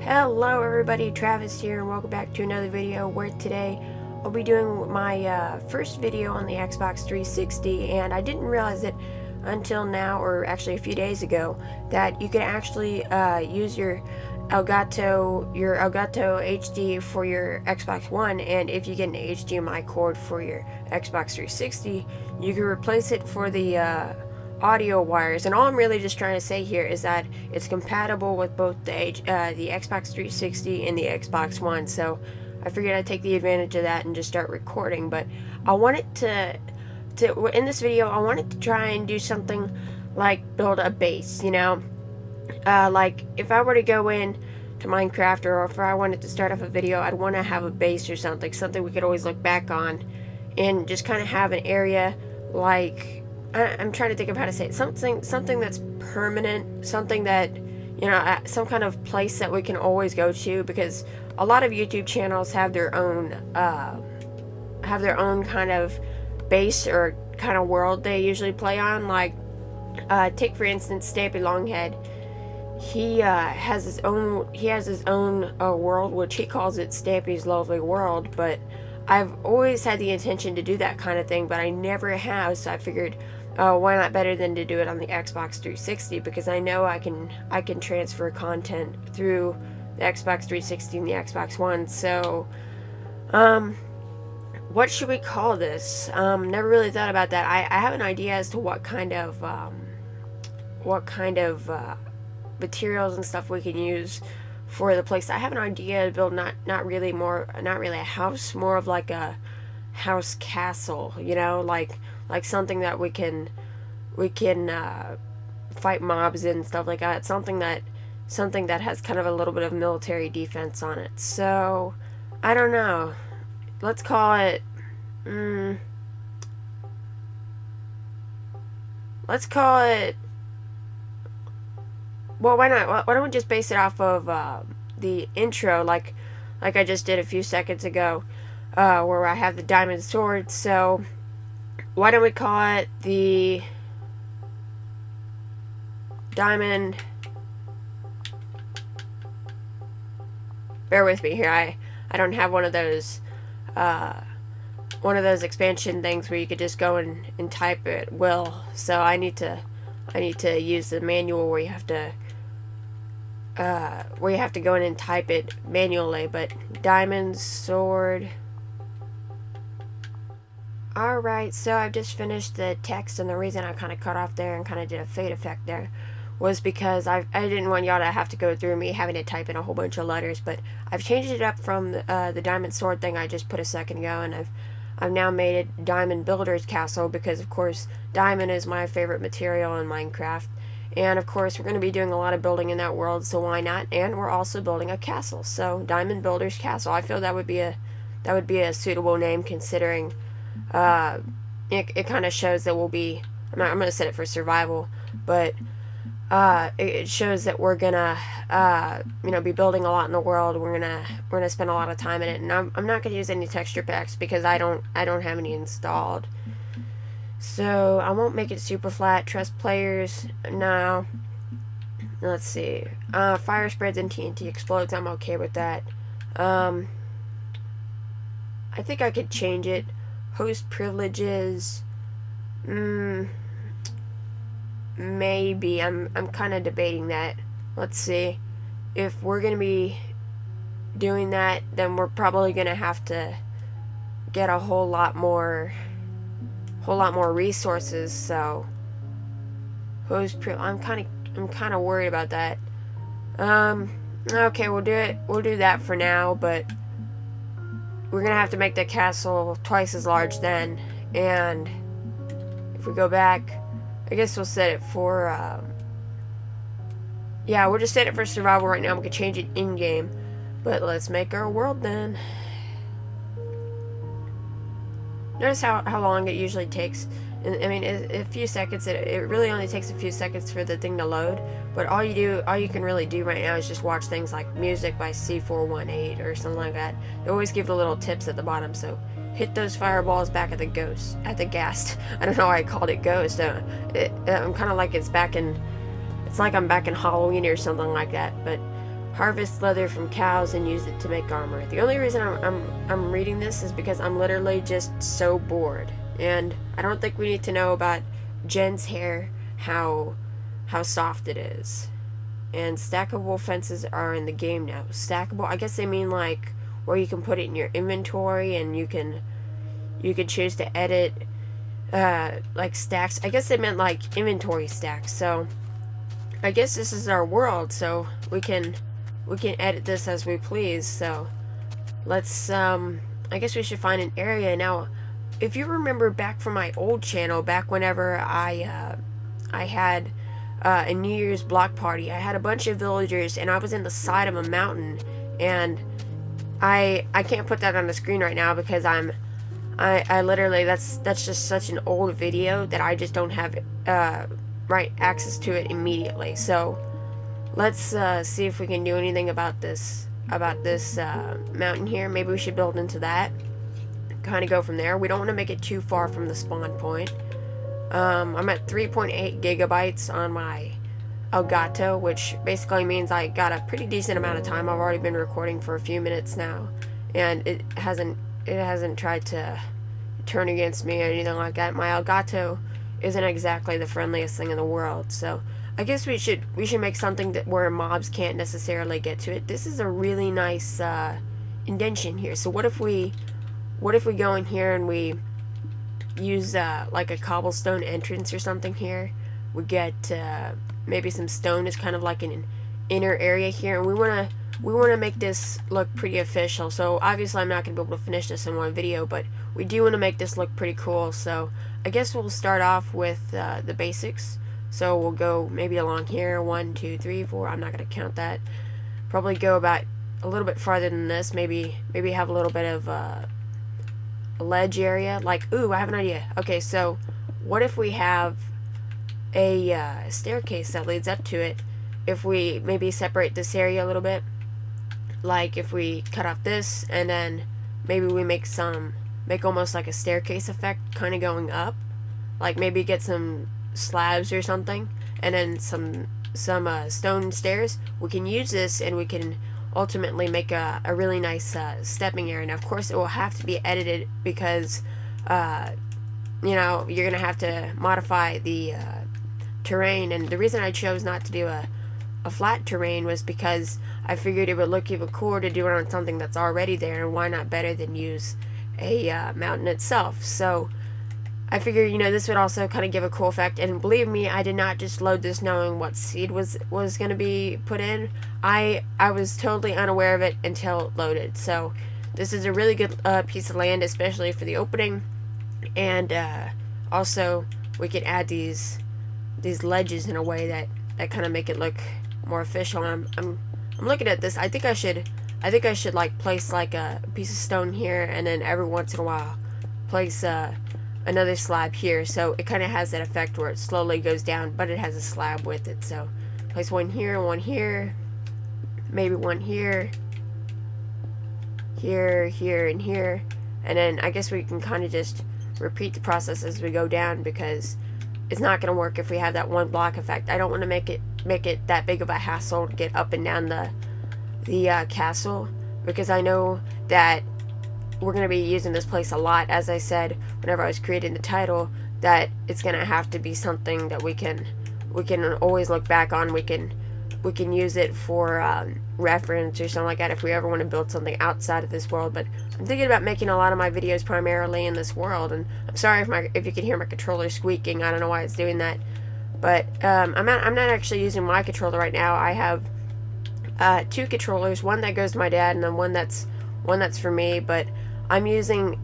Hello everybody, Travis here and welcome back to another video where today I'll be doing my first video on the Xbox 360, and I didn't realize it until now, or actually a few days ago, that you can actually use your Elgato HD for your Xbox One, and if you get an HDMI cord for your Xbox 360, you can replace it for the audio wires. And all I'm really just trying to say here is that it's compatible with both the Xbox 360 and the Xbox One, so I figured I'd take the advantage of that and just start recording. But I wanted to in this video I wanted to try and do something like build a base, like if I were to go in to Minecraft, or if I wanted to start off a video, I'd want to have a base or something we could always look back on and just kind of have an area like, I'm trying to think of how to say it. Something that's permanent, something that, some kind of place that we can always go to, because a lot of YouTube channels have their own kind of base or kind of world they usually play on. Like, take for instance Stampy Longhead. He has his own world, which he calls it Stampy's Lovely World, but I've always had the intention to do that kind of thing, but I never have, so I figured, why not better than to do it on the Xbox 360, because I know I can transfer content through the Xbox 360 and the Xbox One. So, what should we call this? Never really thought about that. I have an idea as to what kind of materials and stuff we can use for the place. I have an idea to build not really a house, more of like a house castle, like something that we can fight mobs and stuff like that. Something that has kind of a little bit of military defense on it. So I don't know. Let's call it. Let's call it. Well, why not? Why don't we just base it off of the intro, like I just did a few seconds ago, where I have the diamond sword. So why don't we call it the diamond? Bear with me here. I don't have one of those expansion things where you could just go and type it will. So I need to use the manual where you have to go in and type it manually. But diamond sword. Alright, so I've just finished the text, and the reason I kind of cut off there and kind of did a fade effect there was because I didn't want y'all to have to go through me having to type in a whole bunch of letters. But I've changed it up from the diamond sword thing I just put a second ago, and I've now made it Diamond Builder's Castle, because of course diamond is my favorite material in Minecraft, and of course we're going to be doing a lot of building in that world, so why not? And we're also building a castle, so Diamond Builder's Castle. I feel that would be a suitable name, considering it kind of shows that we'll be, I'm going to set it for survival, but it shows that we're gonna be building a lot in the world. We're gonna spend a lot of time in it, and I'm not gonna use any texture packs because I don't have any installed. So I won't make it super flat. Trust players. No. Let's see. Fire spreads and TNT explodes. I'm okay with that. I think I could change it. Host privileges. Maybe. I'm kind of debating that. Let's see. If we're gonna be doing that, then we're probably gonna have to get a whole lot more resources. So I'm kind of worried about that. Okay, we'll do that for now, but we're gonna have to make the castle twice as large then. And if we go back, I guess we'll set it for, yeah, we'll just set it for survival right now. We can change it in-game. But let's make our world then. Notice how long it usually takes. I mean, a few seconds. It really only takes a few seconds for the thing to load. But all you can really do right now is just watch things like music by C418 or something like that. They always give the little tips at the bottom, so hit those fireballs back at the ghast. I don't know why I called it ghost. I'm kind of like it's like I'm back in Halloween or something like that. But harvest leather from cows and use it to make armor. The only reason I'm reading this is because I'm literally just so bored, and I don't think we need to know about Jen's hair, how soft it is. And stackable fences are in the game now. Stackable, I guess they mean like where you can put it in your inventory, and you can choose to edit like stacks. I guess they meant like inventory stacks. So I guess this is our world, so we can edit this as we please. So let's I guess we should find an area. Now, if you remember back from my old channel, back whenever I had a New Year's block party, I had a bunch of villagers and I was in the side of a mountain, and I can't put that on the screen right now because I literally, that's just such an old video that I just don't have right access to it immediately. So let's see if we can do anything about this mountain here. Maybe we should build into that, kind of go from there. We don't want to make it too far from the spawn point. I'm at 3.8 gigabytes on my Elgato, which basically means I got a pretty decent amount of time. I've already been recording for a few minutes now, and it hasn't tried to turn against me or anything like that. My Elgato isn't exactly the friendliest thing in the world, so I guess we should make something that where mobs can't necessarily get to it. This is a really nice indention here. So what if we go in here and we use like a cobblestone entrance or something here? We get maybe some stone as kind of like an inner area here, and we want to make this look pretty official. So obviously I'm not going to be able to finish this in one video, but we do want to make this look pretty cool. So I guess we'll start off with the basics. So we'll go maybe along here, 1, 2, 3, 4. I'm not going to count that. Probably go about a little bit farther than this. Maybe have a little bit of a ledge area. Like, ooh, I have an idea. Okay, so what if we have a staircase that leads up to it? If we maybe separate this area a little bit, like if we cut off this, and then maybe we make almost like a staircase effect kind of going up, like maybe get some slabs or something, and then some stone stairs. We can use this and we can ultimately make a really nice stepping area. Now of course it will have to be edited because you know, you're gonna have to modify the terrain, and the reason I chose not to do a flat terrain was because I figured it would look even cooler to do it on something that's already there, and why not better than use a mountain itself. So I figured, you know, this would also kind of give a cool effect. And believe me, I did not just load this knowing what seed was going to be put in. I was totally unaware of it until it loaded. So this is a really good piece of land, especially for the opening. And also we could add these ledges in a way that kind of make it look more official. I'm looking at this. I think I should like place like a piece of stone here, and then every once in a while place another slab here, so it kind of has that effect where it slowly goes down, but it has a slab with it. So place one here, maybe one here, and here, and then I guess we can kind of just repeat the process as we go down, because it's not going to work if we have that one block effect. I don't want to make it that big of a hassle to get up and down the castle, because I know that we're going to be using this place a lot. As I said whenever I was creating the title, that it's going to have to be something that we can always look back on. We can use it for reference or something like that if we ever want to build something outside of this world. But I'm thinking about making a lot of my videos primarily in this world, and I'm sorry if you can hear my controller squeaking. I don't know why it's doing that, but I'm not actually using my controller right now. I have two controllers, one that goes to my dad and then one that's for me, but I'm using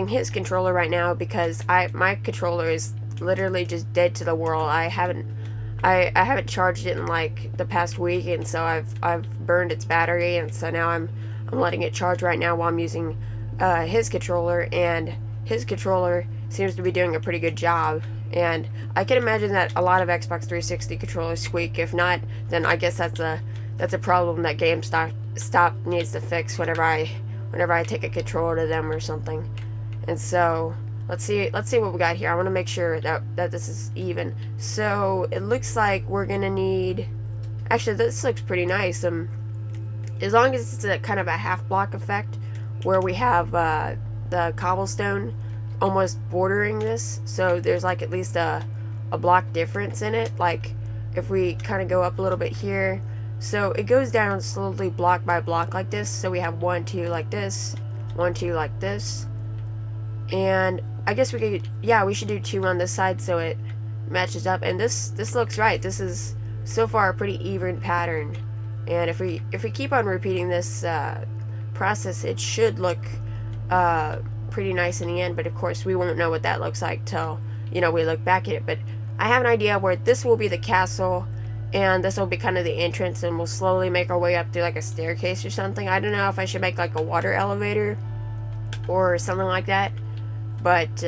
his controller right now because my controller is literally just dead to the world. I haven't charged it in like the past week, and so I've burned its battery, and so now I'm letting it charge right now while I'm using his controller, and his controller seems to be doing a pretty good job. And I can imagine that a lot of Xbox 360 controllers squeak. If not, then I guess that's a problem that GameStop needs to fix whenever I take a controller to them or something. And so let's see what we got here. I want to make sure that this is even. So it looks like we're gonna need Actually, this looks pretty nice. As long as it's a kind of a half block effect where we have the cobblestone almost bordering this, so there's like at least a block difference in it. Like if we kind of go up a little bit here, so it goes down slowly block by block like this. So we have 1, 2 like this, 1, 2 like this, and I guess we could, yeah, we should do 2 on this side so it matches up. And this looks right. This is so far a pretty even pattern, and if we keep on repeating this process, it should look pretty nice in the end. But of course we won't know what that looks like till, you know, we look back at it. But I have an idea where this will be the castle and this will be kind of the entrance, and we'll slowly make our way up through like a staircase or something. I don't know if I should make like a water elevator or something like that, but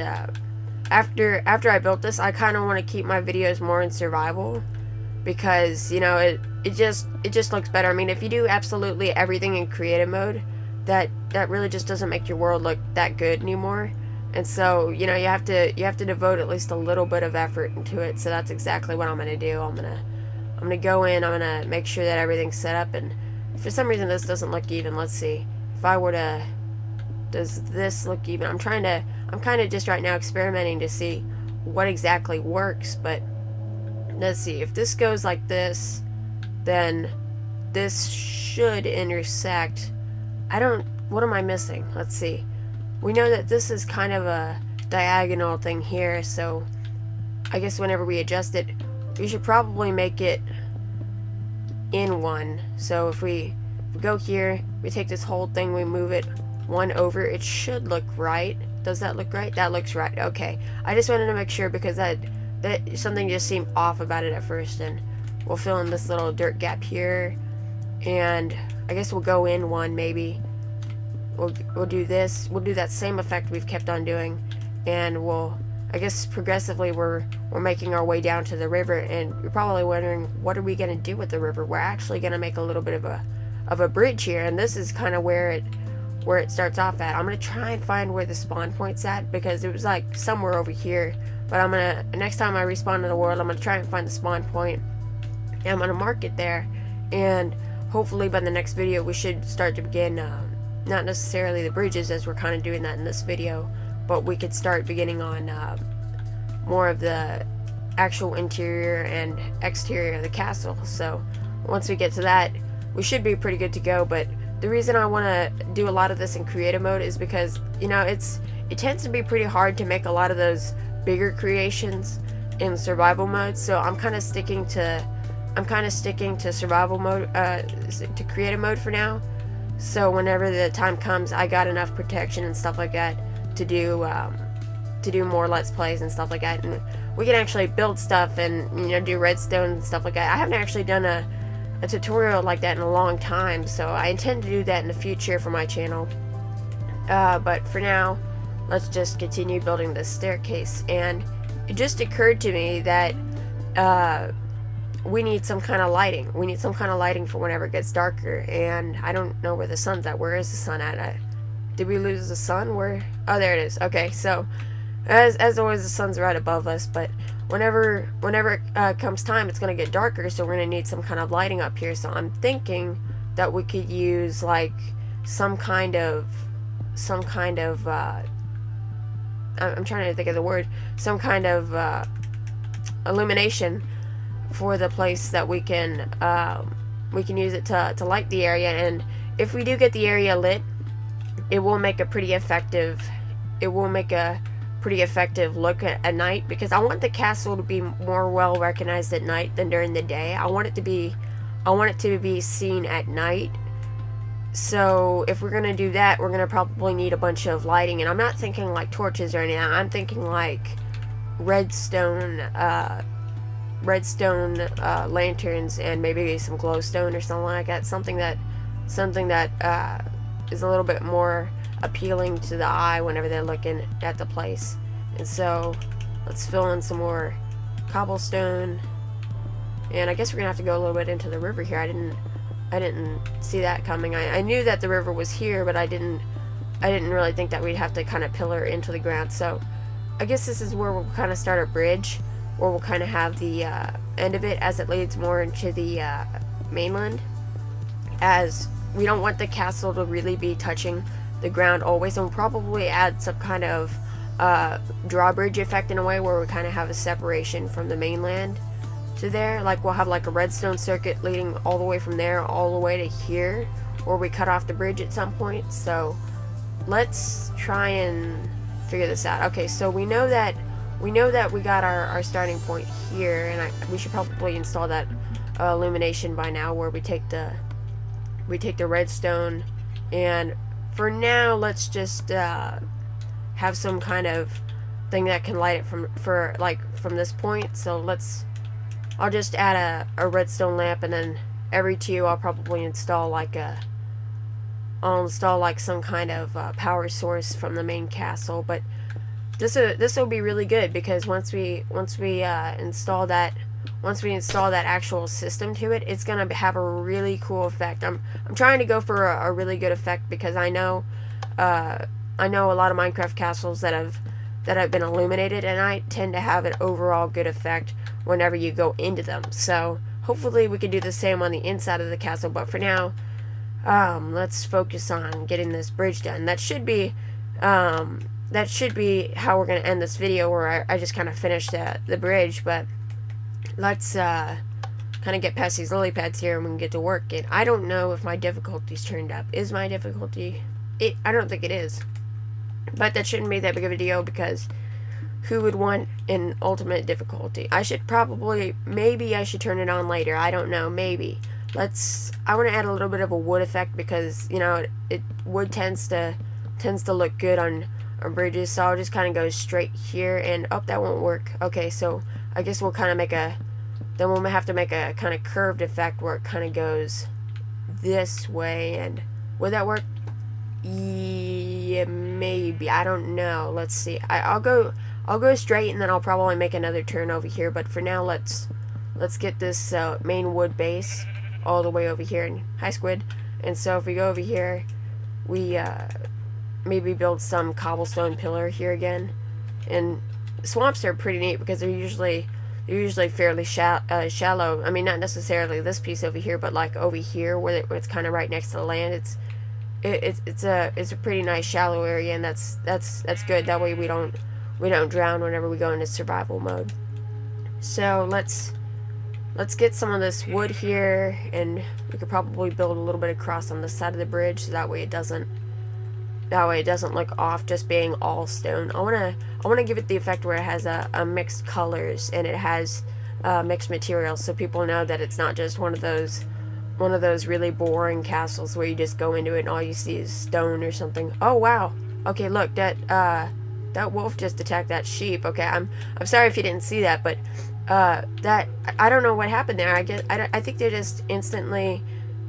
after I built this, I kind of want to keep my videos more in survival, because, you know, it just looks better. I mean, if you do absolutely everything in creative mode, that really just doesn't make your world look that good anymore. And so, you know, you have to devote at least a little bit of effort into it. So that's exactly what I'm gonna do. I'm gonna go in, I'm gonna make sure that everything's set up, and if for some reason this doesn't look even, let's see. If I were to, does this look even? I'm kind of just right now experimenting to see what exactly works, but let's see. If this goes like this, then this should intersect. What am I missing? Let's see. We know that this is kind of a diagonal thing here, so I guess whenever we adjust it, we should probably make it in 1. So if we go here, we take this whole thing, we move it 1 over, it should look right. Does that look right? That looks right. Okay. I just wanted to make sure, because that something just seemed off about it at first. And we'll fill in this little dirt gap here, and I guess we'll go in 1 maybe. We'll do this. We'll do that same effect we've kept on doing, and we'll, I guess progressively we're making our way down to the river. And you're probably wondering, what are we gonna do with the river? We're actually gonna make a little bit of a bridge here, and this is kind of where it starts off at. I'm gonna try and find where the spawn point's at, because it was like somewhere over here. But I'm gonna, next time I respawn to the world, I'm gonna try and find the spawn point, and I'm gonna mark it there. And hopefully by the next video we should start to begin, not necessarily the bridges as we're kind of doing that in this video, but we could start beginning on more of the actual interior and exterior of the castle. So once we get to that, we should be pretty good to go. But the reason I want to do a lot of this in creative mode is because, you know, it tends to be pretty hard to make a lot of those bigger creations in survival mode. So I'm kind of sticking to survival mode, to creative mode for now. So whenever the time comes, I got enough protection and stuff like that to do more Let's Plays and stuff like that, and we can actually build stuff and, you know, do redstone and stuff like that. I haven't actually done a tutorial like that in a long time, so I intend to do that in the future for my channel. But for now, let's just continue building this staircase. And it just occurred to me that we need some kind of lighting. We need some kind of lighting for whenever it gets darker, and I don't know where the sun's at. Where is the sun at? Did we lose the sun? Where? Oh, there it is. Okay, so as always, the sun's right above us, but whenever it comes time, it's gonna get darker, so we're gonna need some kind of lighting up here. So I'm thinking that we could use like some kind of I'm trying to think of the word, some kind of illumination for the place that we can use it to light the area. And if we do get the area lit, it will make a pretty effective look at night, because I want the castle to be more well recognized at night than during the day. I want it to be seen at night. So if we're gonna do that, we're gonna probably need a bunch of lighting, and I'm not thinking like torches or anything. I'm thinking like redstone lanterns, and maybe some glowstone or something like that. Something that is a little bit more appealing to the eye whenever they're looking at the place. And so let's fill in some more cobblestone, and I guess we're gonna have to go a little bit into the river here. I didn't see that coming. I knew that the river was here, but I didn't really think that we'd have to kind of pillar into the ground. So I guess this is where we'll kind of start a bridge, or we'll kind of have the end of it as it leads more into the mainland, as we don't want the castle to really be touching the ground always, and we'll probably add some kind of drawbridge effect in a way where we kind of have a separation from the mainland to there. Like we'll have like a redstone circuit leading all the way from there all the way to here, or we cut off the bridge at some point. So let's try and figure this out. Okay, so we know that we got our starting point here, and we should probably install that illumination by now, where we take the redstone, and for now let's just have some kind of thing that can light it from this point. So I'll just add a redstone lamp, and then every 2 I'll probably install some kind of power source from the main castle. But this will be really good, because once we install that actual system to it, it's gonna have a really cool effect. I'm trying to go for a really good effect, because I know a lot of Minecraft castles that have been illuminated, and I tend to have an overall good effect whenever you go into them. So hopefully we can do the same on the inside of the castle. But for now, let's focus on getting this bridge done. That should be how we're gonna end this video, where I just kind of finished the bridge. But let's kind of get past these lily pads here, and we can get to work. And I don't know if my difficulty's turned up. Is my difficulty? I don't think it is. But that shouldn't be that big of a deal, because who would want an ultimate difficulty? Maybe I should turn it on later. I don't know, maybe. I want to add a little bit of a wood effect, because, you know, wood tends to look good on bridges. So I'll just kind of go straight here, and that won't work. Okay, so I guess we'll kind of we'll have to make a kind of curved effect where it kind of goes this way. And would that work? Yeah, maybe. I don't know. Let's see. I'll go straight, and then I'll probably make another turn over here. But for now, let's get this main wood base all the way over here. And hi, Squid. And so if we go over here, we maybe build some cobblestone pillar here again. And swamps are pretty neat, because they're usually fairly shallow. I mean, not necessarily this piece over here, but like over here where it's kind of right next to the land. It's a pretty nice shallow area, and that's good. That way we don't drown whenever we go into survival mode. So let's get some of this wood here, and we could probably build a little bit of cross on the side of the bridge, so that way it doesn't look off just being all stone. I wanna give it the effect where it has a mixed colors, and it has mixed materials, so people know that it's not just one of those really boring castles where you just go into it and all you see is stone or something. Oh wow. Okay, look, that wolf just attacked that sheep. Okay, I'm sorry if you didn't see that, but that I don't know what happened there. I think they just instantly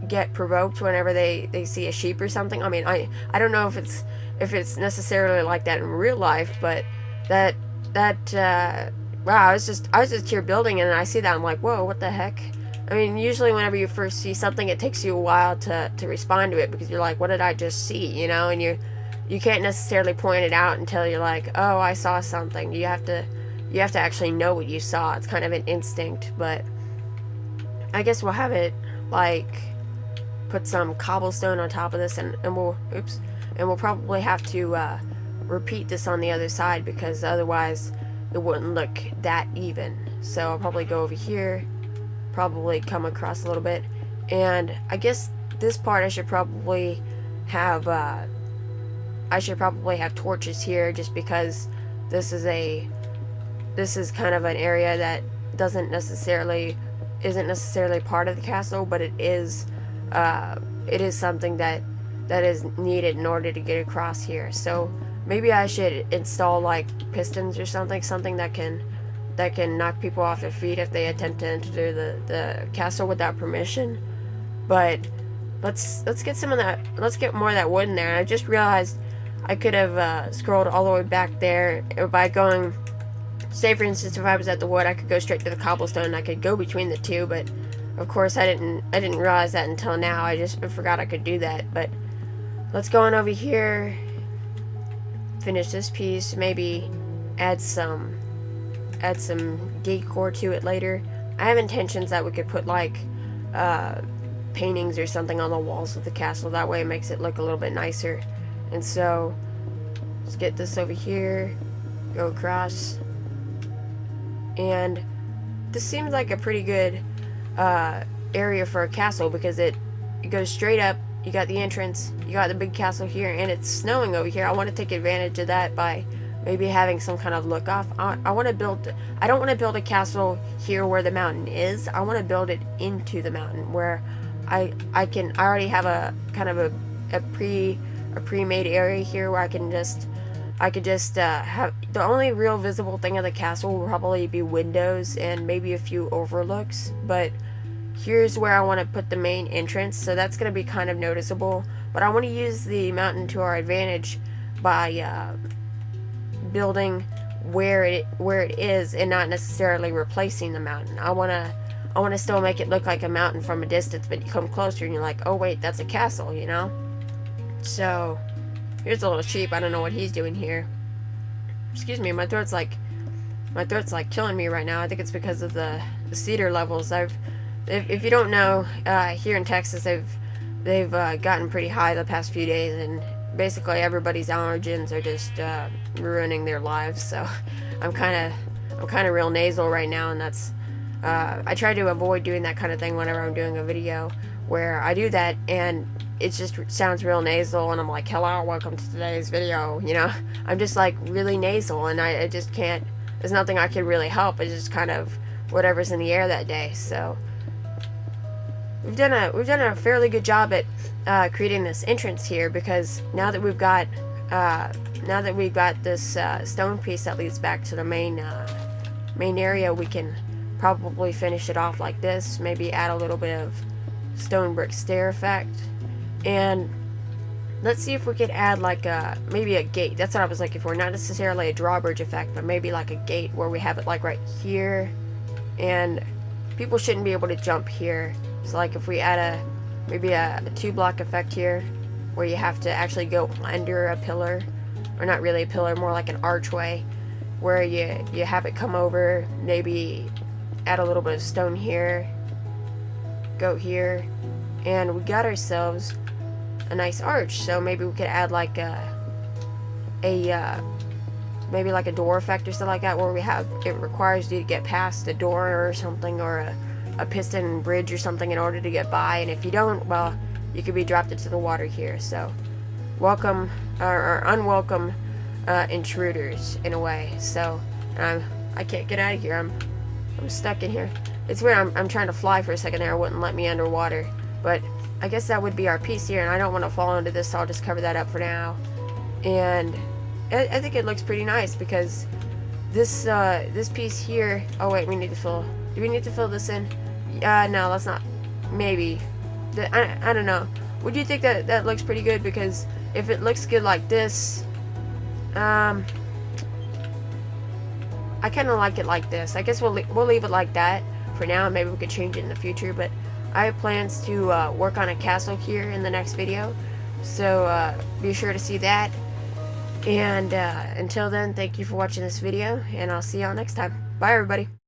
get provoked whenever they see a sheep or something. I mean, I don't know if it's necessarily like that in real life, but that wow, I was just here building, and I see that, I'm like, whoa, what the heck? I mean, usually whenever you first see something, it takes you a while to respond to it, because you're like, what did I just see, you know? And you can't necessarily point it out until you're like, oh, I saw something. You have to actually know what you saw. It's kind of an instinct. But I guess we'll have it like put some cobblestone on top of this, and we'll probably have to repeat this on the other side, because otherwise it wouldn't look that even. So I'll probably go over here, probably come across a little bit, and I guess this part I should probably have torches here, just because this is kind of an area that isn't necessarily part of the castle, but it is something that is needed in order to get across here. So maybe I should install like pistons or something that can knock people off their feet if they attempt to enter the castle without permission. But let's get some of that. Let's get more of that wood in there. I just realized I could have scrolled all the way back there by going. Say for instance, if I was at the wood, I could go straight to the cobblestone, and I could go between the two. But of course, I didn't realize that until now. I just forgot I could do that. But let's go on over here, finish this piece, maybe add some decor to it later. I have intentions that we could put like paintings or something on the walls of the castle. That way it makes it look a little bit nicer. And so let's get this over here, go across, and this seems like a pretty good area for a castle because it goes straight up. You got the entrance, you got the big castle here, and it's snowing over here. I want to take advantage of that by maybe having some kind of look off. I don't want to build a castle here where the mountain is. I want to build it into the mountain where I already have a kind of a pre-made area here where I could just have the only real visible thing of the castle will probably be windows and maybe a few overlooks, but here's where I want to put the main entrance, so that's going to be kind of noticeable. But I want to use the mountain to our advantage by building where it is and not necessarily replacing the mountain. I want to still make it look like a mountain from a distance, but you come closer and you're like, oh wait, that's a castle, you know? So here's a little sheep. I don't know what he's doing here. Excuse me, my throat's like killing me right now. I think it's because of the cedar levels. If you don't know, here in Texas, they've gotten pretty high the past few days, and basically everybody's allergens are just ruining their lives. So I'm kind of real nasal right now, and that's I try to avoid doing that kind of thing whenever I'm doing a video where I do that, and it just sounds real nasal, and I'm like, hello, welcome to today's video. You know, I'm just like really nasal, and I just can't. There's nothing I can really help. It's just kind of whatever's in the air that day. So we've done a fairly good job at creating this entrance here, because now that we've got this stone piece that leads back to the main area, we can probably finish it off like this. Maybe add a little bit of stone brick stair effect, and let's see if we could add like maybe a gate. That's what I was looking for. Not necessarily a drawbridge effect, but maybe like a gate where we have it like right here, and people shouldn't be able to jump here. So like if we add maybe a 2-block effect here, where you have to actually go under a pillar, or not really a pillar, more like an archway, where you have it come over, maybe add a little bit of stone here, go here, and we got ourselves a nice arch. So maybe we could add like maybe like a door effect or something like that, where it requires you to get past a door or something, or a piston bridge or something in order to get by, and if you don't, well, you could be dropped into the water here. So welcome or unwelcome intruders in a way. So I can't get out of here. I'm stuck in here. It's weird. I'm trying to fly for a second there. It wouldn't let me underwater, but I guess that would be our piece here, and I don't want to fall into this, so I'll just cover that up for now. And I think it looks pretty nice, because this piece here. Oh wait, we need to fill. Do we need to fill this in? No, let's not. Maybe. I don't know. Would you think that looks pretty good? Because if it looks good like this, I kind of like it like this. I guess we'll leave it like that for now. Maybe we could change it in the future. But I have plans to work on a castle here in the next video. So be sure to see that. And until then, thank you for watching this video, and I'll see y'all next time. Bye, everybody.